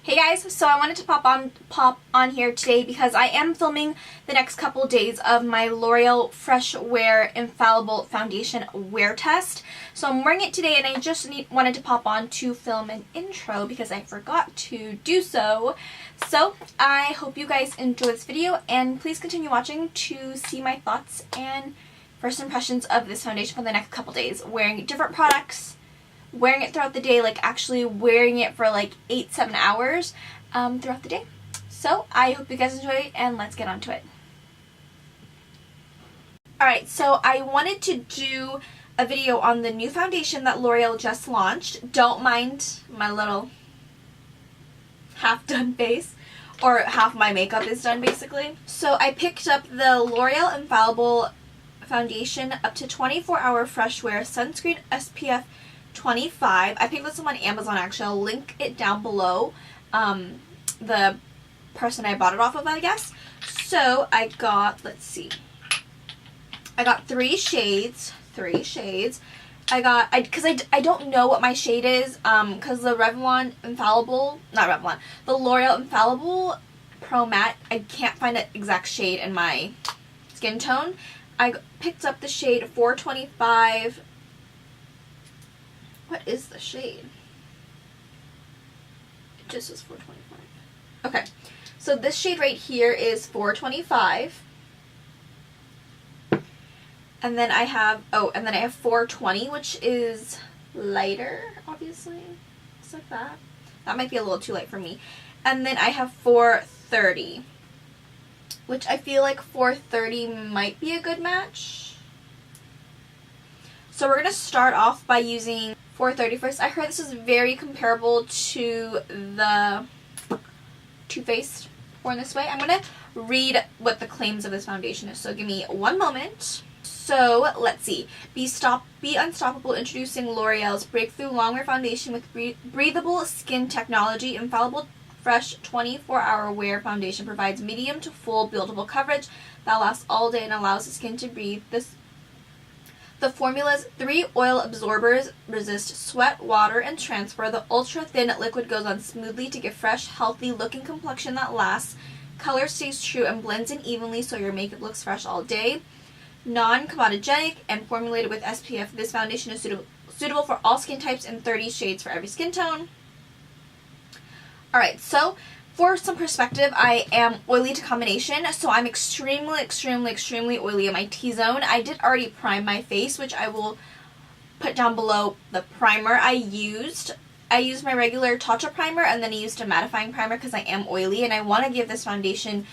Hey guys, so I wanted to pop on here today because I am filming the next couple days of my L'Oreal Fresh Wear Infallible Foundation Wear Test. So I'm wearing it today and I just wanted to pop on to film an intro because I forgot to do so. So I hope you guys enjoy this video and please continue watching to see my thoughts and first impressions of this foundation for the next couple days. Wearing different products, wearing it throughout the day, like actually wearing it for like 8-7 hours throughout the day. So I hope you guys enjoy it and let's get on to it. Alright, so I wanted to do a video on the new foundation that L'Oreal just launched. Don't mind my little half done face, or half my makeup is done basically. So I picked up the L'Oreal Infallible Foundation up to 24-hour fresh wear sunscreen SPF 25. I picked this up on Amazon actually. I'll link it down below. The person I bought it off of, I guess. So I got, let's see. I got three shades. I got, because I don't know what my shade is, because the Revlon Infallible, not Revlon, the L'Oreal Infallible Pro Matte, I can't find an exact shade in my skin tone. I picked up the shade 425. What is the shade? It just says 425. Okay, so this shade right here is 425. And then I have, 420, which is lighter, obviously. Just like that. That might be a little too light for me. And then I have 430, which I feel like 430 might be a good match. So we're going to start off by using 430 first. I heard this is very comparable to the Too Faced Born This Way. I'm going to read what the claims of this foundation is, so give me one moment. So let's see. Be Unstoppable, introducing L'Oreal's breakthrough longwear foundation with breathable skin technology. Infallible Fresh 24-hour wear foundation provides medium to full buildable coverage that lasts all day and allows the skin to breathe. The formula's 3 oil absorbers resist sweat, water, and transfer. The ultra-thin liquid goes on smoothly to give fresh, healthy-looking complexion that lasts. Color stays true and blends in evenly so your makeup looks fresh all day. Non-comedogenic and formulated with SPF, this foundation is suitable for all skin types and 30 shades for every skin tone. Alright, so for some perspective, I am oily to combination, so I'm extremely oily in my T-zone. I did already prime my face, which I will put down below the primer I used. I used my regular Tatcha primer and then I used a mattifying primer because I am oily and I want to give this foundation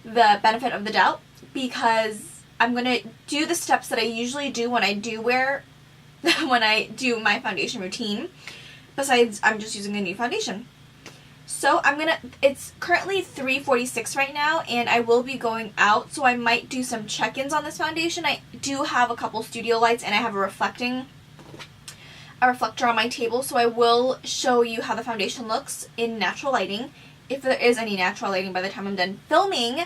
the benefit of the doubt because I'm going to do the steps that I usually do when I do my foundation routine. Besides, I'm just using a new foundation. So it's currently 3:46 right now and I will be going out, so I might do some check-ins on this foundation. I do have a couple studio lights and I have a reflector on my table, so I will show you how the foundation looks in natural lighting, if there is any natural lighting by the time I'm done filming.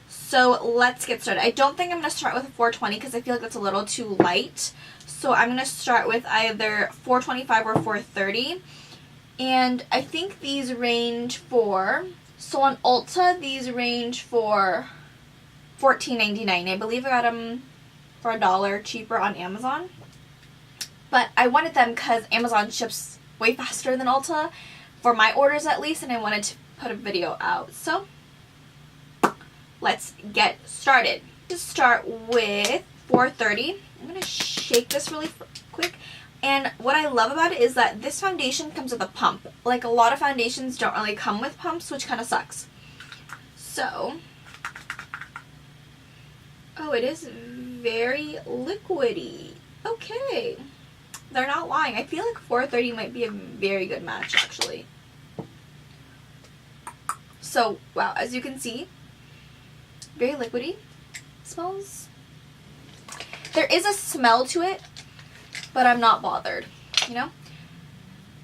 So let's get started. I don't think I'm going to start with a 420 because I feel like that's a little too light. So I'm going to start with either 425 or 430. And I think these range for, so on Ulta, these range for $14.99. I believe I got them for $1 cheaper on Amazon. But I wanted them because Amazon ships way faster than Ulta, for my orders at least, and I wanted to put a video out. So let's get started. To start with 430, I'm going to shake this really quick. And what I love about it is that this foundation comes with a pump. Like a lot of foundations don't really come with pumps, which kind of sucks. So, oh, it is very liquidy. Okay. They're not lying. I feel like 430 might be a very good match, actually. So, wow, as you can see, very liquidy. Smells. There is a smell to it, but I'm not bothered, you know?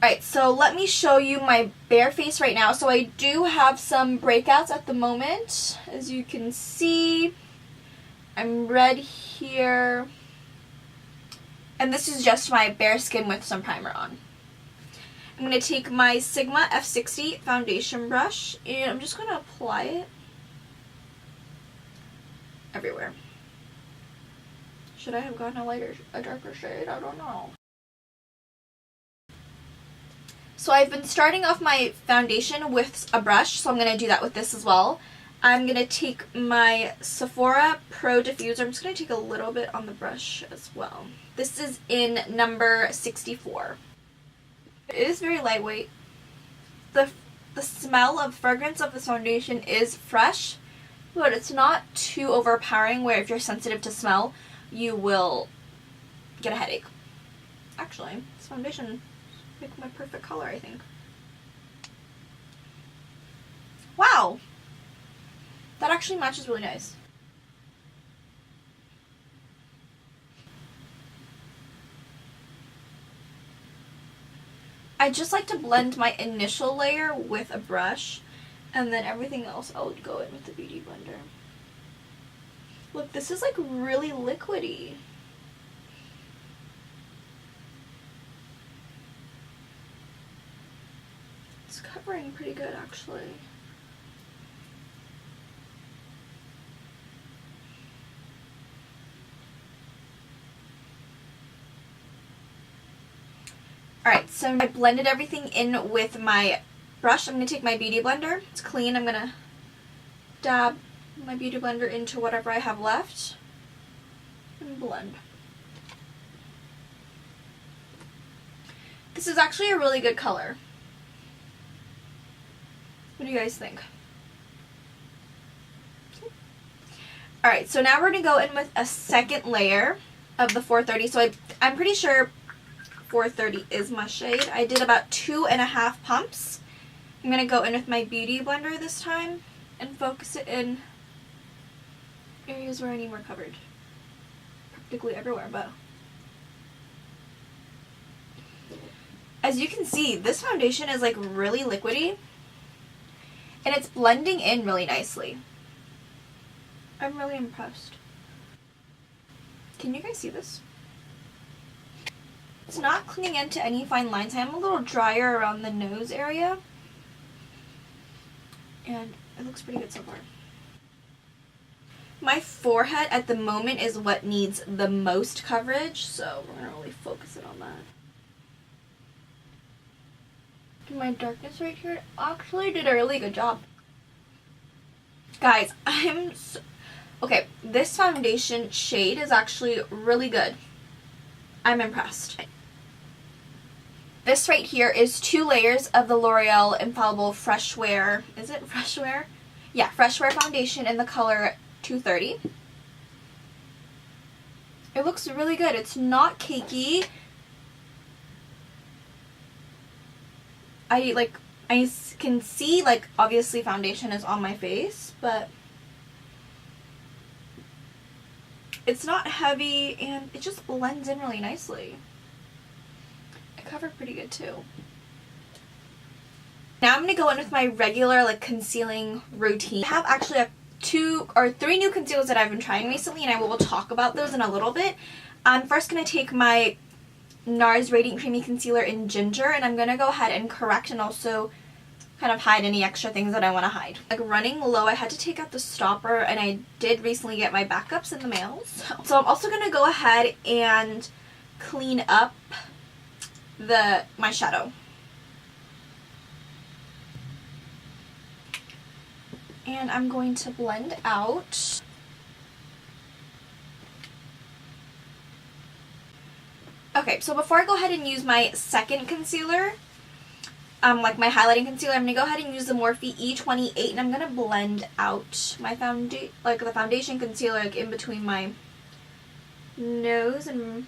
Alright, so let me show you my bare face right now. So I do have some breakouts at the moment. As you can see, I'm red here. And this is just my bare skin with some primer on. I'm going to take my Sigma F60 foundation brush and I'm just going to apply it everywhere. Should I have gotten a darker shade? I don't know. So I've been starting off my foundation with a brush, so I'm going to do that with this as well. I'm going to take my Sephora Pro Diffuser. I'm just going to take a little bit on the brush as well. This is in number 64. It is very lightweight. The smell of fragrance of this foundation is fresh, but it's not too overpowering where if you're sensitive to smell, you will get a headache. Actually, this foundation make my perfect color, I think. Wow! That actually matches really nice. I just like to blend my initial layer with a brush, and then everything else I would go in with the Beauty Blender. Look, this is like really liquidy. It's covering pretty good, actually. Alright, so I blended everything in with my brush. I'm going to take my Beauty Blender. It's clean. I'm going to dab my Beauty Blender into whatever I have left and blend. This is actually a really good color. What do you guys think? Alright, so now we're going to go in with a second layer of the 430. So I'm pretty sure 430 is my shade. I did about 2.5 pumps. I'm going to go in with my Beauty Blender this time and focus it in areas where I need more coverage. Practically everywhere, but as you can see, this foundation is like really liquidy and it's blending in really nicely. I'm really impressed. Can you guys see this? It's not clinging into any fine lines. I'm a little drier around the nose area and it looks pretty good so far. My forehead at the moment is what needs the most coverage, so we're going to really focus it on that. My darkness right here actually did a really good job. Guys, okay, this foundation shade is actually really good. I'm impressed. This right here is 2 layers of the L'Oreal Infallible Fresh Wear. Is it Fresh Wear? Yeah, Fresh Wear foundation in the color 230. It looks really good. It's not cakey. I can see, like, obviously foundation is on my face, but it's not heavy and it just blends in really nicely. It covered pretty good too. Now I'm going to go in with my regular, like, concealing routine. I have actually 2 or 3 new concealers that I've been trying recently, and I will talk about those in a little bit. I'm first going to take my NARS Radiant Creamy Concealer in Ginger, and I'm going to go ahead and correct and also kind of hide any extra things that I want to hide. Like, running low, I had to take out the stopper, and I did recently get my backups in the mail. So I'm also going to go ahead and clean up my shadow. And I'm going to blend out. Okay, so before I go ahead and use my second concealer, like my highlighting concealer, I'm going to go ahead and use the Morphe E28, and I'm going to blend out my the foundation concealer, like, in between my nose and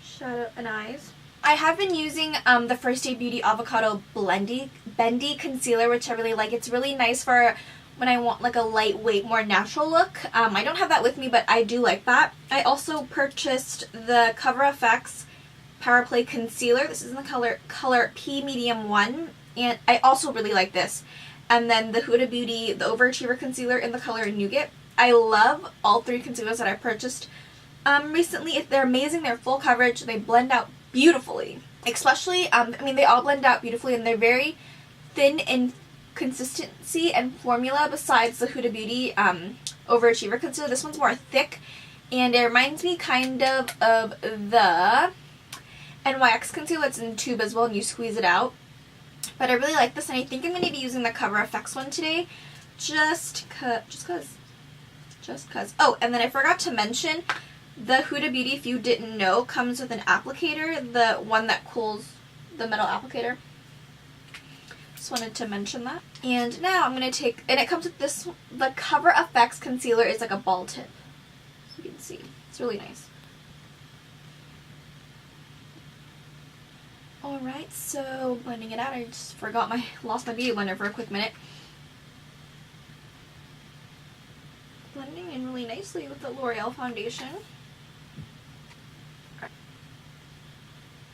shadow and eyes. I have been using the First Aid Beauty Avocado Bendy Concealer, which I really like. It's really nice for when I want, like, a lightweight, more natural look. I don't have that with me, but I do like that. I also purchased the Cover FX Power Play Concealer. This is in the color P Medium 1, and I also really like this. And then the Huda Beauty, the Overachiever Concealer in the color Nougat. I love all 3 concealers that I purchased recently. They're amazing. They're full coverage. They blend out beautifully. Especially, I mean, they all blend out beautifully, and they're very thin in consistency and formula besides the Huda Beauty Overachiever Concealer. This one's more thick, and it reminds me kind of the NYX Concealer that's in the tube as well, and you squeeze it out. But I really like this, and I think I'm going to be using the Cover FX one today, just cause. Oh, and then I forgot to mention, the Huda Beauty, if you didn't know, comes with an applicator, the one that cools, the metal applicator. Just wanted to mention that. And now I'm going to take, and it comes with this, the Cover FX concealer is like a ball tip. So you can see. It's really nice. Alright, so blending it out. I just lost my beauty blender for a quick minute. Blending in really nicely with the L'Oreal foundation.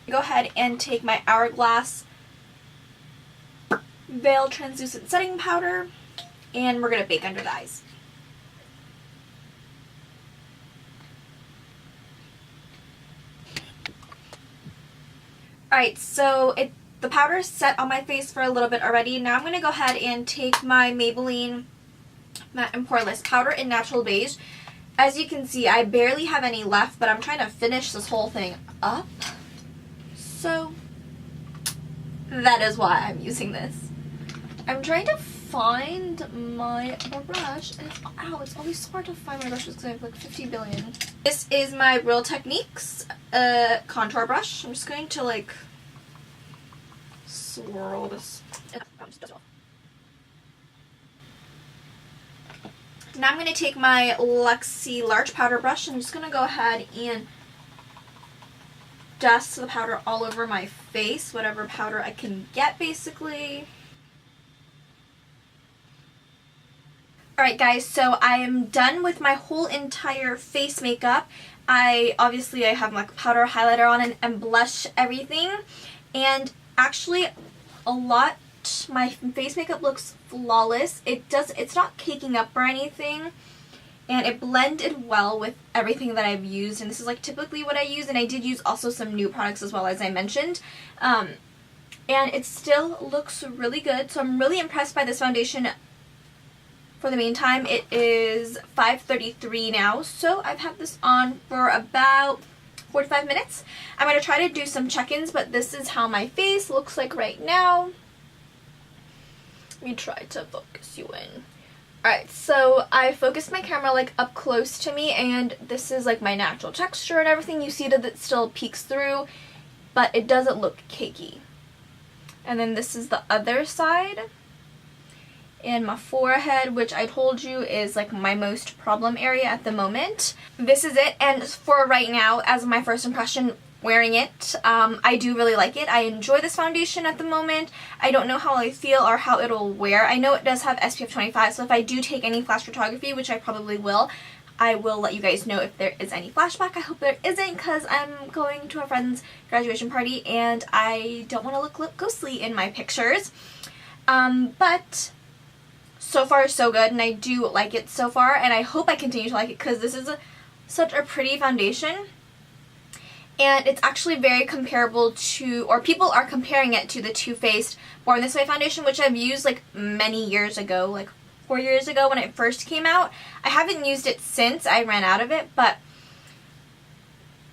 Go ahead and take my Hourglass Veil Translucent Setting Powder, and we're going to bake under the eyes. Alright, so the powder is set on my face for a little bit already. Now I'm going to go ahead and take my Maybelline Matte and Poreless powder in Natural Beige. As you can see, I barely have any left, but I'm trying to finish this whole thing up. So that is why I'm using this. I'm trying to find my brush, and it's always so hard to find my brushes because I have like 50 billion. This is my Real Techniques contour brush. I'm just going to like swirl this. Now I'm going to take my Luxie Large Powder Brush, and I'm just going to go ahead and dust the powder all over my face, whatever powder I can get basically. Alright guys, so I am done with my whole entire face makeup. I have my powder highlighter on and blush everything, and actually my face makeup looks flawless. It's not caking up or anything, and it blended well with everything that I've used, and this is like typically what I use, and I did use also some new products as well, as I mentioned, and it still looks really good. So I'm really impressed by this foundation. For the meantime, it is 5:33 now, so I've had this on for about 45 minutes. I'm going to try to do some check-ins, but this is how my face looks like right now. Let me try to focus you in. Alright, so I focused my camera like up close to me, and this is like my natural texture and everything. You see that it still peeks through, but it doesn't look cakey. And then this is the other side. And my forehead, which I told you is like my most problem area at the moment. This is it, and for right now, as my first impression wearing it, I do really like it. I enjoy this foundation at the moment. I don't know how I feel or how it'll wear. I know it does have SPF 25, so if I do take any flash photography, which I probably will, I will let you guys know if there is any flashback. I hope there isn't, because I'm going to a friend's graduation party and I don't want to look ghostly in my pictures. But so far so good, and I do like it so far, and I hope I continue to like it, because this is such a pretty foundation, and it's actually very comparable to, or people are comparing it to, the Too Faced Born This Way foundation, which I've used like many years ago, like 4 years ago when it first came out. I haven't used it since I ran out of it, but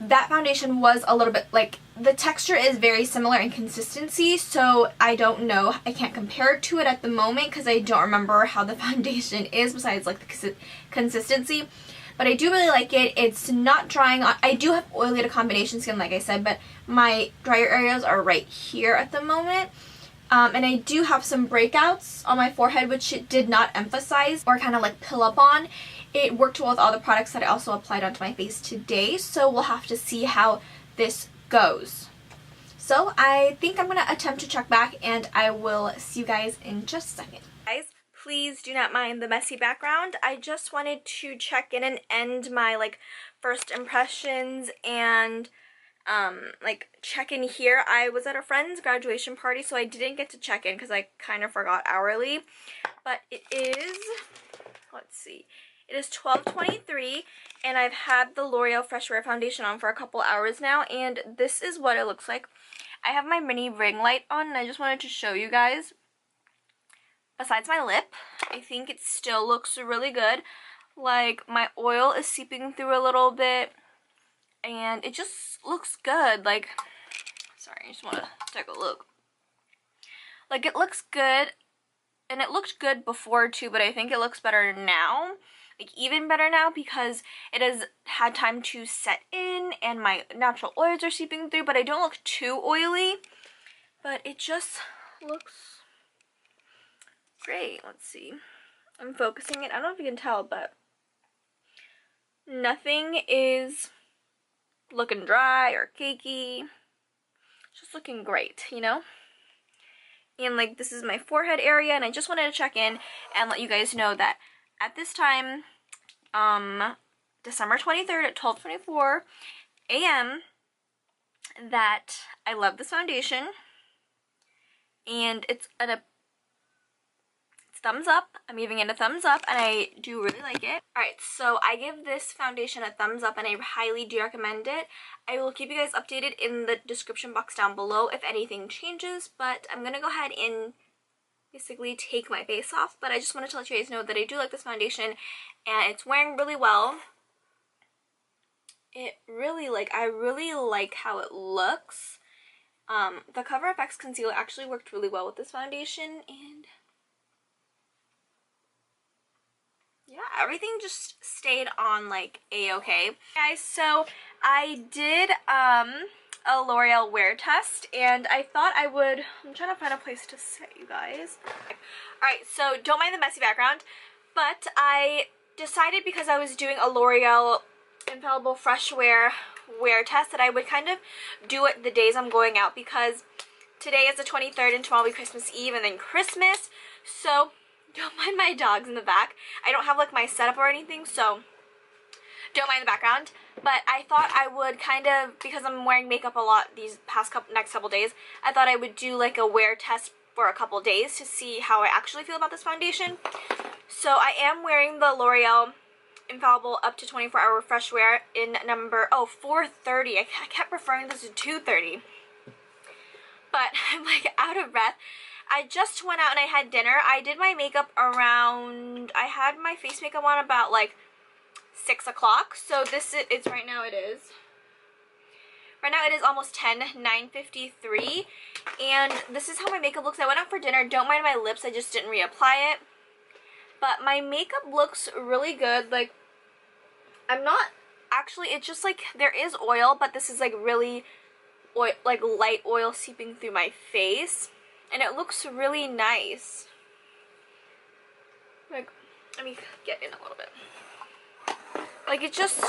that foundation was a little bit like, the texture is very similar in consistency, so I don't know, I can't compare it to it at the moment because I don't remember how the foundation is besides like the consistency, but I do really like it. It's not drying on. I do have oily to combination skin, like I said, but my drier areas are right here at the moment. And I do have some breakouts on my forehead, which it did not emphasize or kind of like pill up on. It worked well with all the products that I also applied onto my face today, so we'll have to see how this goes. So I think I'm going to attempt to check back, and I will see you guys in just a second. Guys, please do not mind the messy background. I just wanted to check in and end my like first impressions and like check in here. I was at a friend's graduation party, so I didn't get to check in because I kind of forgot hourly, but it is, let's see, it is 12:23, and I've had the L'Oreal Fresh Wear Foundation on for a couple hours now, and this is what it looks like. I have my mini ring light on and I just wanted to show you guys. Besides my lip, I think it still looks really good. Like, my oil is seeping through a little bit and it just looks good. Like, sorry, I just want to take a look. Like, it looks good, and it looked good before too, but I think it looks better now. Like, even better now because it has had time to set in and my natural oils are seeping through, but I don't look too oily. But it just looks great. Let's see. I'm focusing it. I don't know if you can tell, but nothing is looking dry or cakey. It's just looking great, you know? And like, this is my forehead area, and I just wanted to check in and let you guys know that at this time, December 23rd at 12:24 a.m., that I love this foundation, and it's thumbs up. I'm giving it a thumbs up, and I do really like it. Alright, so I give this foundation a thumbs up, and I highly do recommend it. I will keep you guys updated in the description box down below if anything changes, but I'm gonna go ahead and basically take my face off. But I just wanted to let you guys know that I do like this foundation, and it's wearing really well. I really like how it looks. The Cover FX concealer actually worked really well with this foundation, and yeah, everything just stayed on like a-okay. Guys, so I did a L'Oreal wear test, and I thought I would, I'm trying to find a place to sit, you guys. Alright, so don't mind the messy background, but I decided, because I was doing a L'Oreal Infallible Fresh wear test, that I would kind of do it the days I'm going out, because today is the 23rd and tomorrow will be Christmas Eve and then Christmas, so don't mind my dogs in the back. I don't have like my setup or anything, so don't mind the background. But I thought I would kind of, because I'm wearing makeup a lot these next couple days, I thought I would do like a wear test for a couple days to see how I actually feel about this foundation. So I am wearing the L'Oreal Infallible Up to 24-Hour Fresh Wear in number 430. I kept referring this to 230. But I'm like out of breath. I just went out and I had dinner. I did my makeup around, I had my face makeup on about like 6 o'clock. So it's right now it is almost 10, 9:53. And this is how my makeup looks. I went out for dinner. Don't mind my lips. I just didn't reapply it. But my makeup looks really good. Like, I'm not, actually, it's just like, there is oil, but this is like really oil, like light oil seeping through my face. And it looks really nice. Like, let me get in a little bit. Like, it just,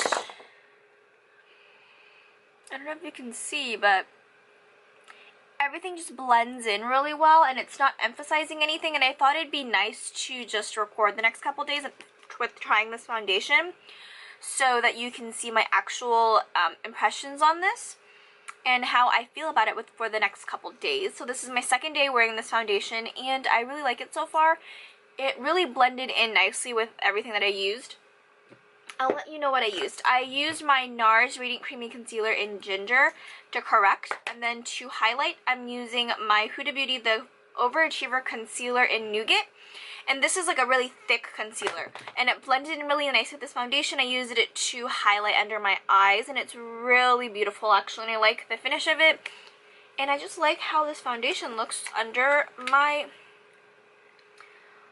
I don't know if you can see, but everything just blends in really well, and it's not emphasizing anything. And I thought it'd be nice to just record the next couple days with trying this foundation, so that you can see my actual impressions on this and how I feel about it for the next couple days. So this is my second day wearing this foundation, and I really like it so far. It really blended in nicely with everything that I used. I'll let you know what I used. I used my NARS Radiant Creamy Concealer in Ginger to correct, and then to highlight, I'm using my Huda Beauty The Overachiever Concealer in Nougat. And this is like a really thick concealer, and it blended in really nice with this foundation. I used it to highlight under my eyes, and it's really beautiful actually, and I like the finish of it. And I just like how this foundation looks under my,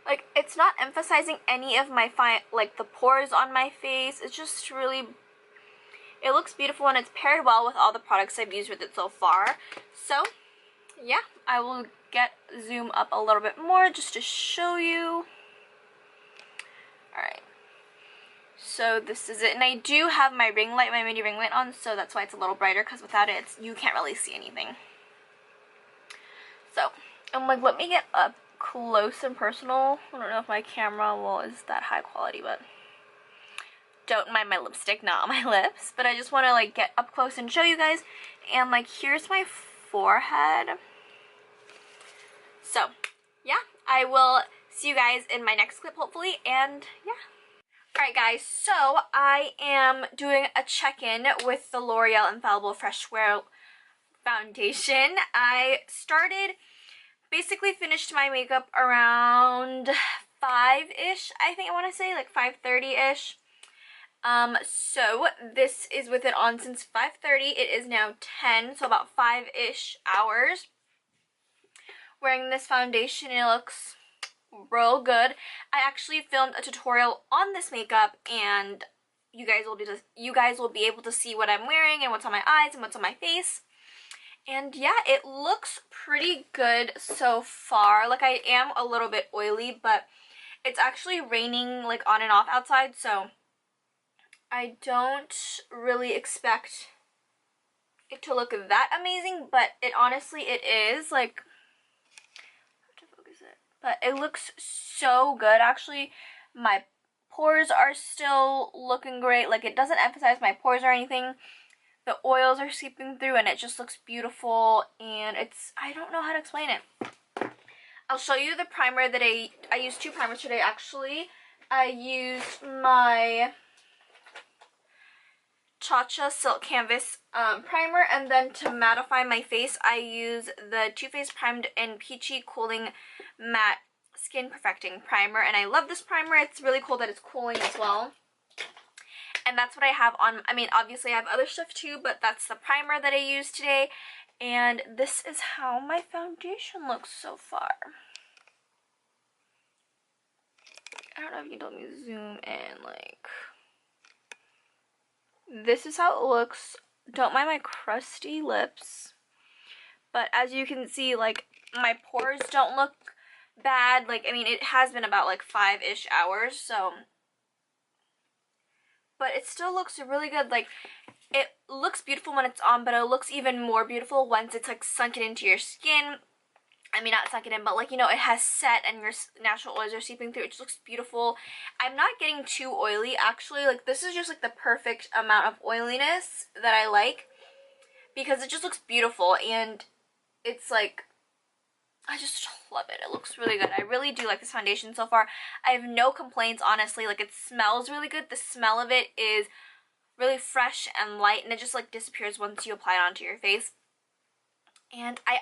like, it's not emphasizing any of my like the pores on my face. It's just really, it looks beautiful, and it's paired well with all the products I've used with it so far. So yeah, I will zoom up a little bit more just to show you. Alright, so this is it, and I do have my ring light, my mini ring light on, so that's why it's a little brighter, because without it, you can't really see anything. So I'm like, let me get up close and personal. I don't know if my camera is that high quality, but don't mind my lipstick, not on my lips. But I just want to like get up close and show you guys. And like, here's my forehead. So yeah, I will see you guys in my next clip hopefully, and yeah. Alright guys, so I am doing a check-in with the L'Oreal Infallible Fresh Wear foundation. I basically finished my makeup around 5-ish, I think I want to say, like 5:30-ish. So this is with it on since 5:30. It is now 10, so about 5-ish hours. Wearing this foundation, it looks real good. I actually filmed a tutorial on this makeup, and you guys will be able to see what I'm wearing and what's on my eyes and what's on my face. And yeah, it looks pretty good so far. Like, I am a little bit oily, but it's actually raining like on and off outside, so I don't really expect it to look that amazing, but it is. Like, I have to focus it. But it looks so good. Actually, my pores are still looking great. Like, it doesn't emphasize my pores or anything. The oils are seeping through and it just looks beautiful, and I don't know how to explain it. I'll show you the primer that I used 2 primers today actually. I used my Cha-Cha Silk Canvas primer, and then to mattify my face I use the Too Faced Primed and Peachy Cooling Matte Skin Perfecting Primer, and I love this primer. It's really cool that it's cooling as well. And that's what I have on. I mean, obviously I have other stuff too, but that's the primer that I used today. And this is how my foundation looks so far. I don't know if you can tell me zoom in, like. This is how it looks. Don't mind my crusty lips. But as you can see, like, my pores don't look bad. Like, I mean, it has been about like 5-ish hours, so. But it still looks really good. Like, it looks beautiful when it's on, but it looks even more beautiful once it's like sunken into your skin. I mean, not sunken in, but like, you know, it has set and your natural oils are seeping through. It just looks beautiful. I'm not getting too oily actually. Like, this is just like the perfect amount of oiliness that I like, because it just looks beautiful, and it's like, I just love it. It looks really good. I really do like this foundation so far. I have no complaints, honestly. Like, it smells really good. The smell of it is really fresh and light, and it just like disappears once you apply it onto your face. And I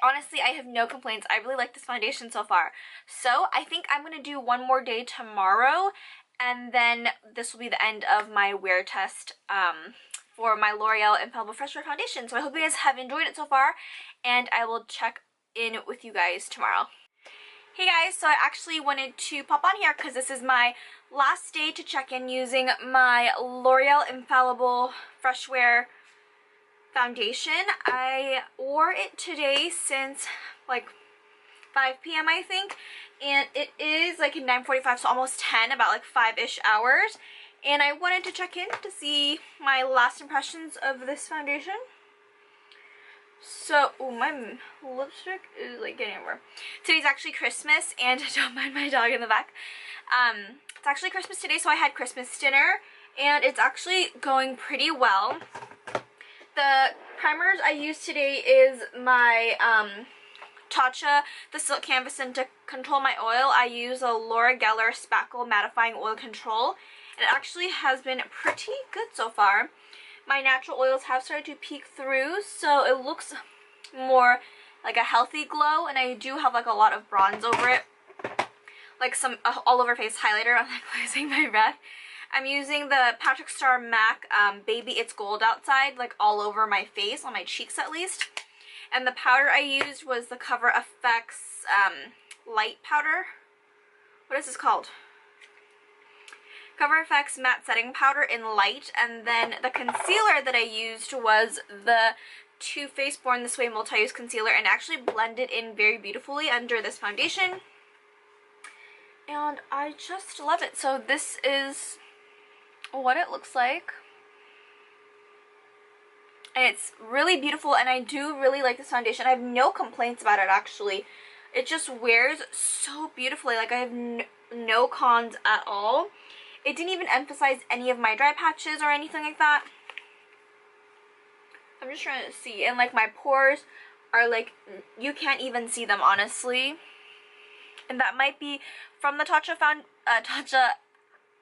have no complaints. I really like this foundation so far. So I think I'm going to do one more day tomorrow, and then this will be the end of my wear test for my L'Oreal Infallible Fresh Wear Foundation. So I hope you guys have enjoyed it so far, and I will check in with you guys tomorrow. Hey guys, so I actually wanted to pop on here because this is my last day to check in using my L'Oreal Infallible Fresh Wear Foundation. I wore it today since like 5 p.m. I think, and it is like 9:45, so almost 10, about like 5-ish hours, and I wanted to check in to see my last impressions of this foundation. So, oh, my lipstick is like getting everywhere. Today's actually Christmas, and don't mind my dog in the back. It's actually Christmas today, so I had Christmas dinner, and it's actually going pretty well. The primers I used today is my Cha-Cha, the Silk Canvas, and to control my oil, I use a Laura Geller Spackle Mattifying Oil Control. And it actually has been pretty good so far. My natural oils have started to peek through, so it looks more like a healthy glow, and I do have like a lot of bronze over it, like some all over face highlighter. I'm like losing my breath. I'm using the Patrick Star MAC Baby It's Gold Outside, like all over my face, on my cheeks at least. And the powder I used was the Cover FX light powder. What is this called? Cover FX Matte Setting Powder in light. And then the concealer that I used was the Too Faced Born This Way Multi-Use Concealer, and actually blended in very beautifully under this foundation. And I just love it. So this is what it looks like. And it's really beautiful, and I do really like this foundation. I have no complaints about it, actually. It just wears so beautifully. Like, I have no cons at all. It didn't even emphasize any of my dry patches or anything like that. I'm just trying to see. And, like, my pores are, like, you can't even see them, honestly. And that might be from the Cha-Cha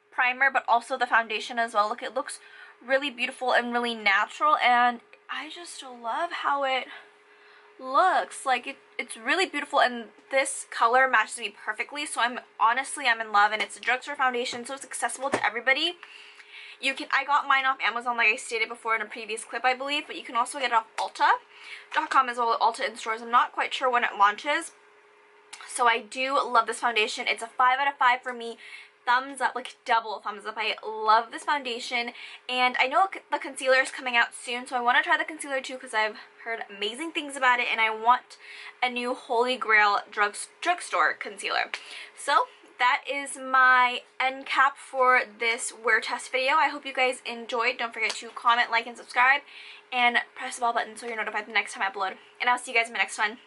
primer, but also the foundation as well. Look, it looks really beautiful and really natural, and I just love how it looks. Like it's really beautiful, and this color matches me perfectly, so I'm in love. And it's a drugstore foundation, so it's accessible to everybody. I got mine off Amazon, like I stated before in a previous clip, I believe, but you can also get it off Ulta.com as well, Ulta in stores. I'm not quite sure when it launches. So I do love this foundation. It's a 5 out of 5 for me. Thumbs up, like double thumbs up. I love this foundation, and I know the concealer is coming out soon, so I want to try the concealer too because I've heard amazing things about it, and I want a new Holy Grail drugstore concealer. So that is my end cap for this wear test video. I hope you guys enjoyed. Don't forget to comment, like, and subscribe, and press the bell button so you're notified the next time I upload. And I'll see you guys in my next one.